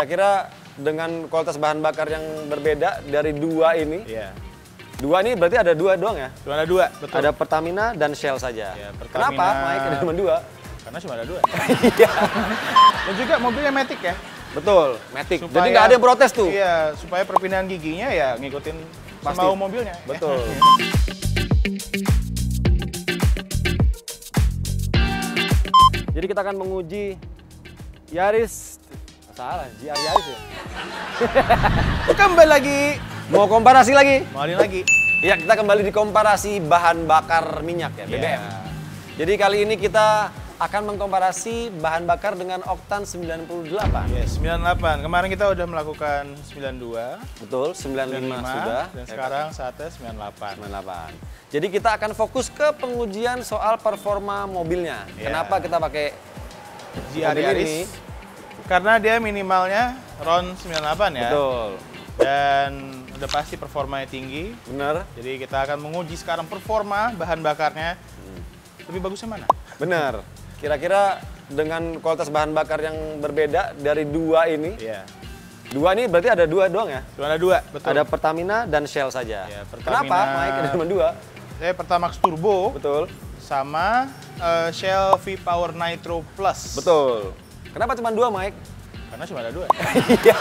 Kira-kira dengan kualitas bahan bakar yang berbeda dari dua ini. Iya. Dua ini berarti ada dua doang ya? Cuma ada dua, betul. Ada Pertamina dan Shell saja. Ya, Pertamina... Kenapa Mike ada cuma dua? Karena cuma ada dua. Iya. Dan juga mobilnya Matic ya. Betul, Matic. Supaya, jadi nggak ada yang protes tuh. Iya, supaya perpindahan giginya ya ngikutin semau mobilnya. Betul. Jadi kita akan menguji Yaris, salah, GR Yaris ya. Kembali lagi. Mau komparasi lagi? Kembali lagi. Iya, kita kembali di komparasi bahan bakar minyak ya, BBM. Yeah. Jadi kali ini kita akan mengkomparasi bahan bakar dengan oktan 98. Ya, 98. Kemarin kita udah melakukan 92. Betul, 95 sudah. Dan sekarang saatnya 98. 98. Jadi kita akan fokus ke pengujian soal performa mobilnya. Yeah. Kenapa kita pakai GR mobil Yaris? ini? Karena dia minimalnya RON 98 ya. Betul. Dan udah pasti performanya tinggi. Bener. Jadi kita akan menguji sekarang performa bahan bakarnya. Lebih bagusnya mana? Bener. Kira-kira dengan kualitas bahan bakar yang berbeda dari dua ini. Iya. Dua ini berarti ada dua doang ya? Cuma ada dua, betul. Ada Pertamina dan Shell saja. Ya, Pertamina... Kenapa Mike ada cuma dua? Saya Pertamax Turbo. Betul. Sama Shell V-Power Nitro Plus. Betul. Kenapa cuma dua Mike? Karena cuma ada dua. Iya.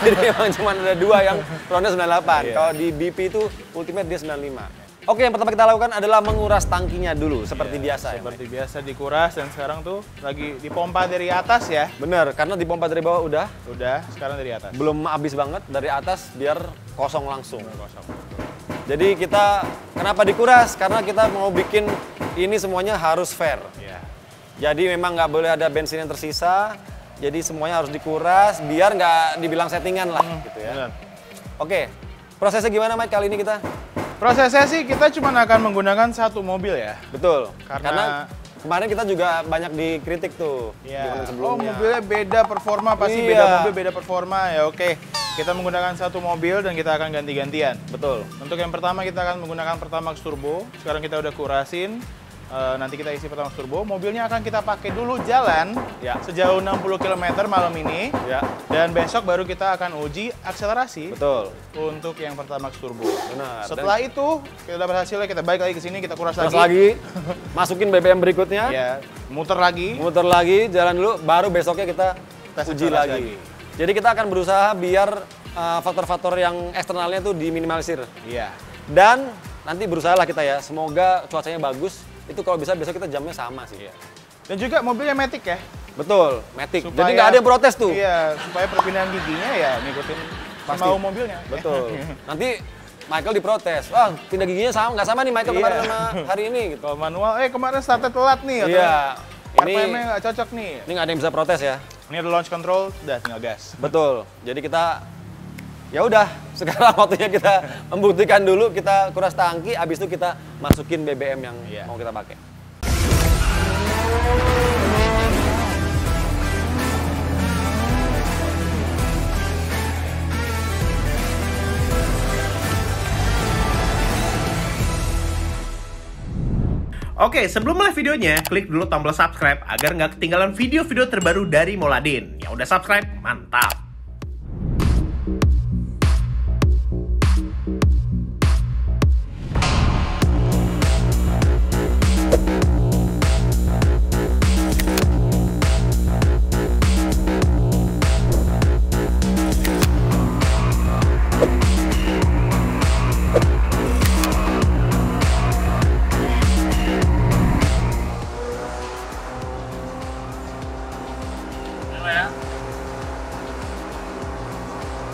Jadi memang cuma ada dua yang ronde 98. Iya. Kalau di BP itu Ultimate dia 95. Oke, yang pertama kita lakukan adalah menguras tangkinya dulu, seperti biasa. Seperti biasa dikuras dan sekarang tuh lagi dipompa dari atas ya. Bener, karena dipompa dari bawah udah. Udah, sekarang dari atas. Belum habis banget, dari atas biar kosong langsung. Kosong. Jadi kita, kenapa dikuras? Karena kita mau bikin ini semuanya harus fair. Iya. Jadi memang nggak boleh ada bensin yang tersisa, jadi semuanya harus dikuras, biar nggak dibilang settingan lah gitu ya. Benar. Oke, prosesnya gimana Mike kali ini kita? Prosesnya sih kita cuma akan menggunakan satu mobil ya. Betul, Karena kemarin kita juga banyak dikritik tuh di ya, konten sebelumnya. mobilnya beda performa, pasti Iya. beda mobil, beda performa. Ya oke, kita menggunakan satu mobil dan kita akan ganti-gantian. Betul. Untuk yang pertama kita akan menggunakan Pertamax Turbo. Sekarang kita udah kurasin. Nanti kita isi Pertamax Turbo. Mobilnya akan kita pakai dulu jalan Ya. sejauh 60 km malam ini. Ya, Dan besok baru kita akan uji akselerasi betul. untuk yang Pertamax Turbo. Benar. Setelah itu kita dapat hasilnya, kita balik lagi ke sini, kita kuras Terus lagi. masukin BBM berikutnya, Ya, muter lagi. muter lagi, jalan dulu, baru besoknya kita Tes uji akselerasi lagi. Jadi kita akan berusaha biar faktor-faktor yang eksternalnya tuh diminimalisir. Iya. Dan nanti berusahalah kita ya, semoga cuacanya bagus. Itu kalau bisa besok kita jamnya sama sih. Iya. Dan juga mobilnya Matic ya. Betul, Matic. Supaya- Jadi nggak ada yang protes tuh. Iya, supaya perpindahan giginya ya ngikutin Pasti. mau mobilnya. Betul. Nanti Michael diprotes. Wah, pindah giginya sama, nggak sama nih Michael kemarin Iya. sama hari ini gitu. Kalau manual, kemarin startnya telat nih. Atau Iya. RPM-nya nggak cocok nih. Ini nggak ada yang bisa protes ya. Ini ada launch control, udah tinggal gas. Betul. Jadi kita ya udah, sekarang waktunya kita membuktikan dulu, kita kuras tangki, habis itu kita masukin BBM yang Iya. mau kita pakai. Oke, sebelum mulai videonya, klik dulu tombol subscribe agar nggak ketinggalan video-video terbaru dari Moladin. Yang udah subscribe, mantap!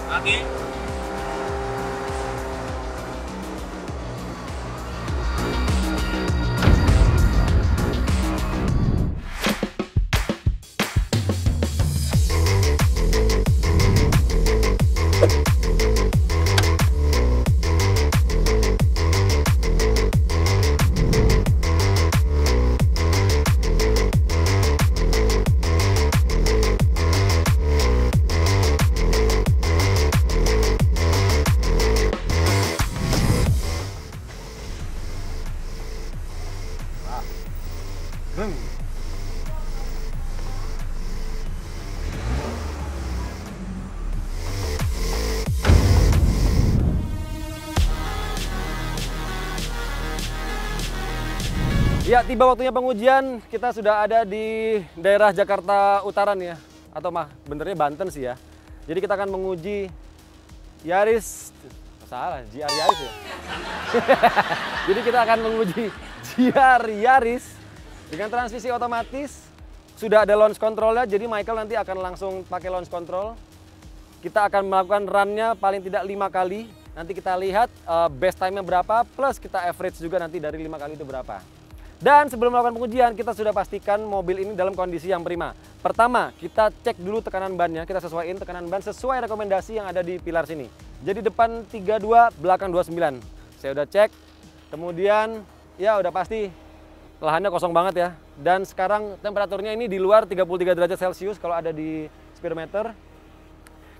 Lagi. Ya, tiba waktunya pengujian. Kita sudah ada di daerah Jakarta Utara nih ya. Atau benernya Banten sih ya. Jadi kita akan menguji Yaris. Salah, GR Yaris ya. Jadi kita akan menguji GR Yaris dengan transmisi otomatis. Sudah ada launch controlnya, jadi Michael nanti akan langsung pakai launch control. Kita akan melakukan run-nya paling tidak 5 kali. Nanti kita lihat best time-nya berapa, plus kita average juga nanti dari 5 kali itu berapa. Dan sebelum melakukan pengujian, kita sudah pastikan mobil ini dalam kondisi yang prima. Pertama, kita cek dulu tekanan bannya, kita sesuaiin tekanan ban sesuai rekomendasi yang ada di pilar sini. Jadi depan 32, belakang 29. Saya udah cek, kemudian ya udah pasti lahannya kosong banget ya. Dan sekarang temperaturnya ini di luar 33 derajat Celcius kalau ada di speedometer.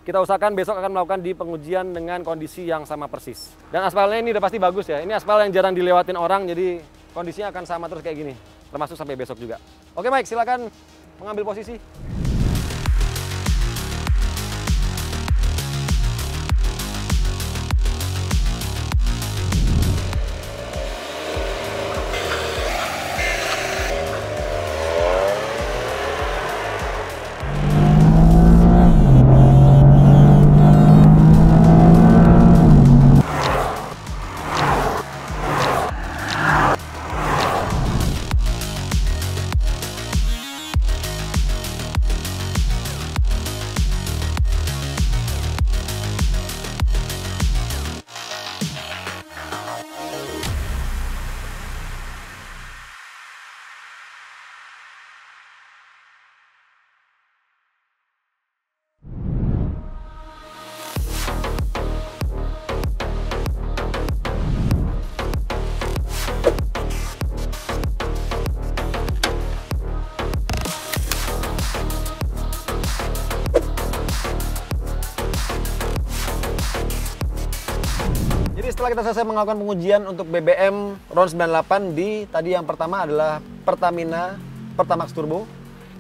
Kita usahakan besok akan melakukan di pengujian dengan kondisi yang sama persis. Dan aspalnya ini udah pasti bagus ya. Ini aspal yang jarang dilewatin orang, jadi kondisinya akan sama terus kayak gini. Termasuk sampai besok juga. Oke Mike, silakan mengambil posisi. Setelah kita selesai melakukan pengujian untuk BBM RON 98 di tadi yang pertama adalah Pertamina Pertamax Turbo.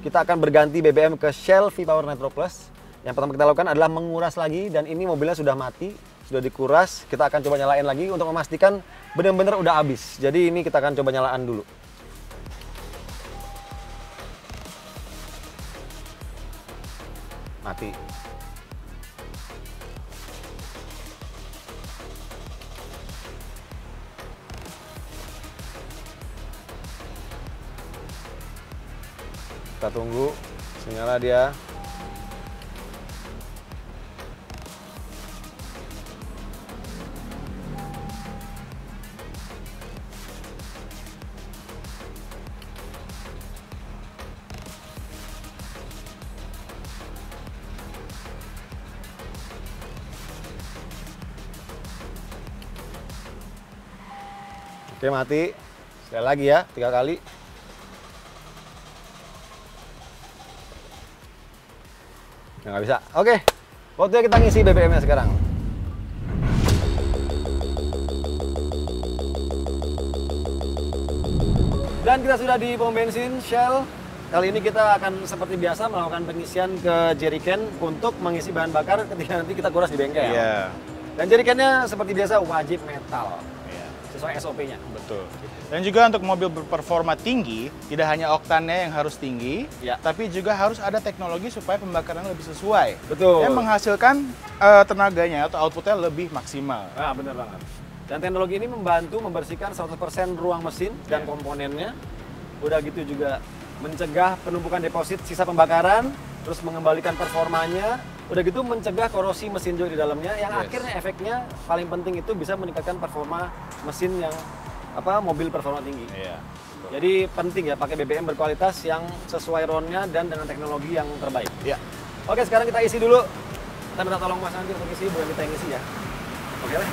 Kita akan berganti BBM ke Shell V-Power Nitro Plus. Yang pertama kita lakukan adalah menguras lagi dan ini mobilnya sudah mati, sudah dikuras. Kita akan coba nyalain lagi untuk memastikan benar-benar udah habis. Jadi ini kita akan coba nyalain dulu. Mati. Kita tunggu, nyala dia. Oke, mati. Sekali lagi ya, 3 kali. Nggak bisa. Oke, waktunya kita ngisi BBM-nya sekarang. Dan kita sudah di pom bensin Shell. Kali ini kita akan seperti biasa melakukan pengisian ke jerrycan untuk mengisi bahan bakar ketika nanti kita kuras di bengkel. Iya. Dan jerrycannya seperti biasa wajib metal. Sesuai SOP-nya. Betul. Dan juga untuk mobil berperforma tinggi, tidak hanya oktannya yang harus tinggi, tapi juga harus ada teknologi supaya pembakaran lebih sesuai. Betul. Dan menghasilkan tenaganya atau outputnya lebih maksimal. Ah, benar banget. Dan teknologi ini membantu membersihkan 100% ruang mesin dan komponennya. Udah gitu juga mencegah penumpukan deposit sisa pembakaran, terus mengembalikan performanya. Udah gitu mencegah korosi mesin juga di dalamnya, yang akhirnya efeknya paling penting itu bisa meningkatkan performa mesin yang mobil performa tinggi. Iya. Jadi penting ya pakai BBM berkualitas yang sesuai RON-nya dan dengan teknologi yang terbaik. Iya. Oke, sekarang kita isi dulu. Kita minta tolong Mas Andi untuk isi, bukan kita yang isi ya. Oke lah.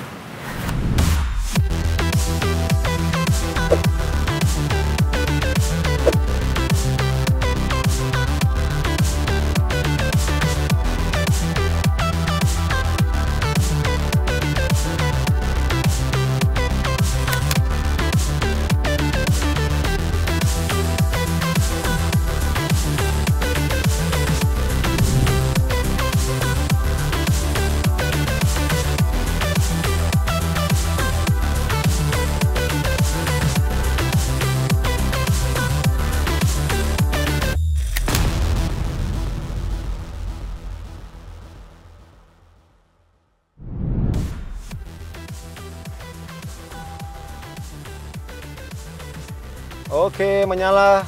Oke, menyala.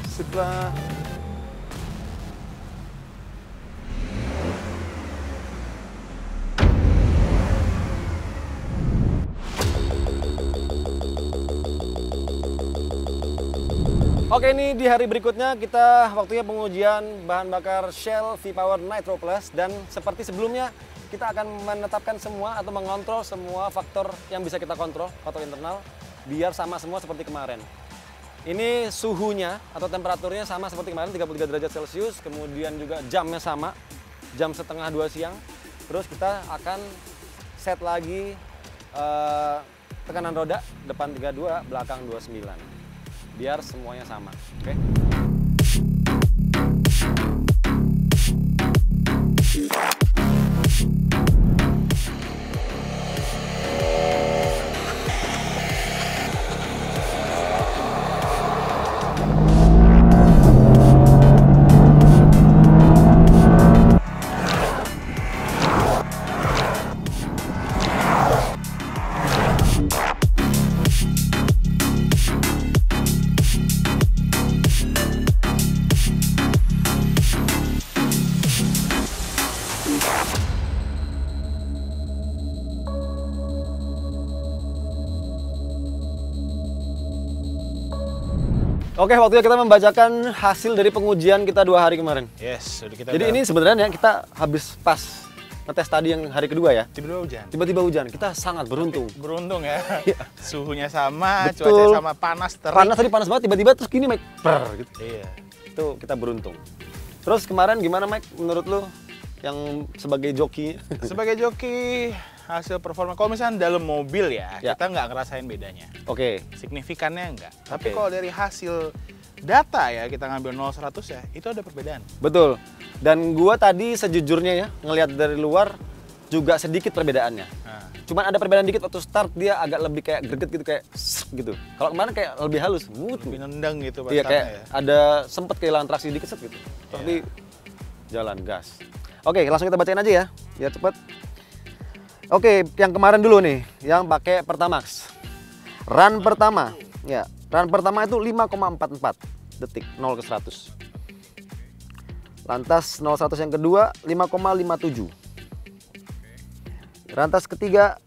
Setelah Oke, ini di hari berikutnya kita waktunya pengujian bahan bakar Shell V-Power Nitro Plus, dan seperti sebelumnya kita akan menetapkan semua atau mengontrol semua faktor yang bisa kita kontrol, faktor internal, biar sama semua seperti kemarin. Ini suhunya atau temperaturnya sama seperti kemarin, 33 derajat Celcius, kemudian juga jamnya sama, jam setengah 2 siang. Terus kita akan set lagi tekanan roda, depan 32, belakang 29. Biar semuanya sama, oke? Oke, waktunya kita membacakan hasil dari pengujian kita 2 hari kemarin. Yes, Jadi ini sebenarnya kita habis pas ngetes tadi yang hari kedua ya. Tiba-tiba hujan. Tiba-tiba hujan. Kita sangat beruntung. Beruntung ya. Suhunya sama, Betul. cuaca sama, panas terik. Panas tadi panas banget, tiba-tiba terus gini Mike. Gitu. Iya. Itu kita beruntung. Terus kemarin gimana Mike menurut lu yang sebagai joki? Sebagai joki, hasil performa kalau misalnya dalam mobil ya, kita nggak ngerasain bedanya. Oke. Signifikannya enggak. Tapi kalau dari hasil data ya, kita ngambil 0-100 ya, itu ada perbedaan. Betul. Dan gua tadi sejujurnya ya, ngelihat dari luar juga sedikit perbedaannya. Cuman ada perbedaan dikit waktu start, dia agak lebih kayak greget gitu, kayak gitu. Kalau kemarin kayak lebih halus, lebih nendang gitu pas iya, kayak ya. ada sempet kehilangan traksi dikit gitu. Tapi jalan gas. Oke, langsung kita bacain aja ya, biar cepet. Oke, yang kemarin dulu nih, yang pakai Pertamax. Run pertama, ya, run pertama itu 5,44 detik 0 ke 100. Lantas 0-100 yang kedua 5,57. Lantas ketiga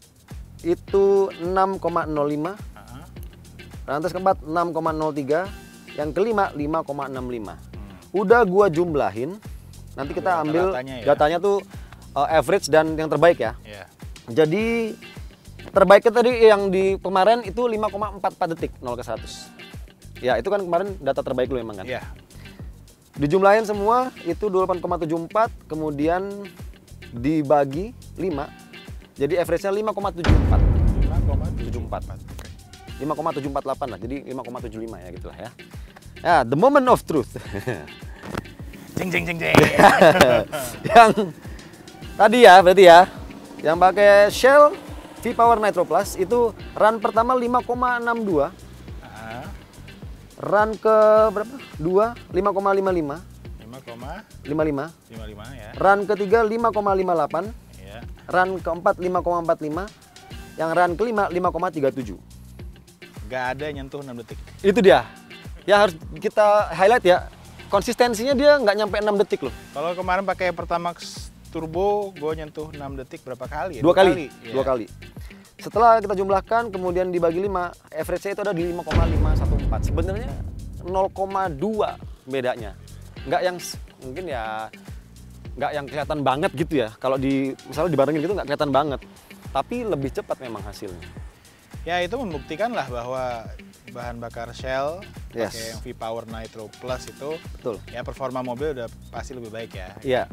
itu 6,05. Lantas keempat 6,03. Yang kelima 5,65. Udah gua jumlahin. Nanti kita ambil datanya tuh average dan yang terbaik ya. Jadi terbaiknya tadi yang di kemarin itu 5,44 detik 0 ke 100. Ya, itu kan kemarin data terbaik lu emang kan? Iya. Dijumlahin semua itu 28,74, kemudian dibagi 5. Jadi average-nya 5,74. 5,748 lah. Jadi 5,75 ya gitulah ya. Ya, the moment of truth. Jeng jeng jeng jeng. Yang tadi ya berarti ya, yang pakai Shell V-Power Nitro Plus itu run pertama 5,62. Run ke berapa? 2 5,55. 55 ya. Run ketiga 5,58. Iya. Run keempat 5,45. Yang run kelima 5,37. Gak ada nyentuh 6 detik. Itu dia. Ya harus kita highlight ya. Konsistensinya dia nggak nyampe 6 detik loh. Kalau kemarin pakai Pertamax Turbo, gue nyentuh 6 detik berapa kali ya? 2 kali. Ya. 2 kali. Setelah kita jumlahkan, kemudian dibagi 5, average-nya itu ada di 5,514. Sebenarnya 0,2 bedanya. Nggak yang mungkin ya, nggak yang kelihatan banget gitu ya. Kalau misalnya dibarengin gitu nggak kelihatan banget. Tapi lebih cepat memang hasilnya. Ya itu membuktikan lah bahwa bahan bakar Shell pakai yang V-Power Nitro Plus itu, betul. Ya performa mobil udah pasti lebih baik ya. Iya.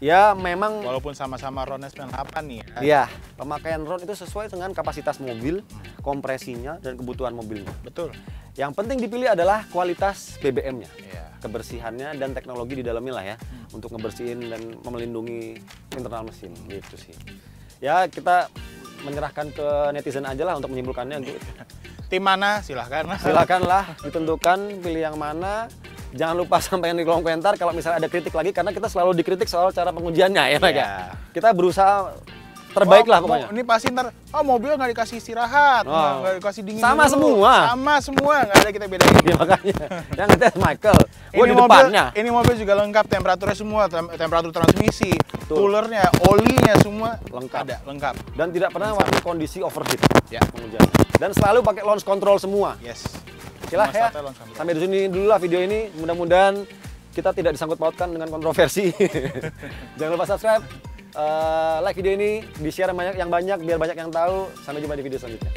Ya memang walaupun sama-sama RON 98 nih ya. Iya, pemakaian RON itu sesuai dengan kapasitas mobil, kompresinya dan kebutuhan mobilnya. Betul. Yang penting dipilih adalah kualitas BBM-nya. Iya. Kebersihannya dan teknologi di dalamnya lah ya, untuk ngebersihin dan melindungi internal mesin gitu sih. Ya kita menyerahkan ke netizen aja lah untuk menyimpulkannya. Tim mana silahkan. Silakanlah ditentukan pilih yang mana. Jangan lupa sampaikan di kolom komentar kalau misalnya ada kritik lagi, karena kita selalu dikritik soal cara pengujiannya ya, Pak. Kita berusaha terbaik lah pokoknya. Ini pasti ntar, mobil nggak dikasih istirahat, nggak dikasih dingin sama dulu. Sama semua, nggak ada kita bedain. Ya, makanya. Yang ngetes Michael, gua di depannya. Ini mobil juga lengkap, temperaturnya semua, temperatur transmisi, coolernya, olinya semua lengkap. Ada, lengkap. Dan tidak pernah waktu kondisi overheat. Ya. Pengujian. Dan selalu pakai launch control semua. Yes. Okelah ya. Sampai di sini dulu lah video ini. Mudah-mudahan kita tidak disangkut pautkan dengan kontroversi. Jangan lupa subscribe, like video ini, di-share yang banyak biar banyak yang tahu. Sampai jumpa di video selanjutnya.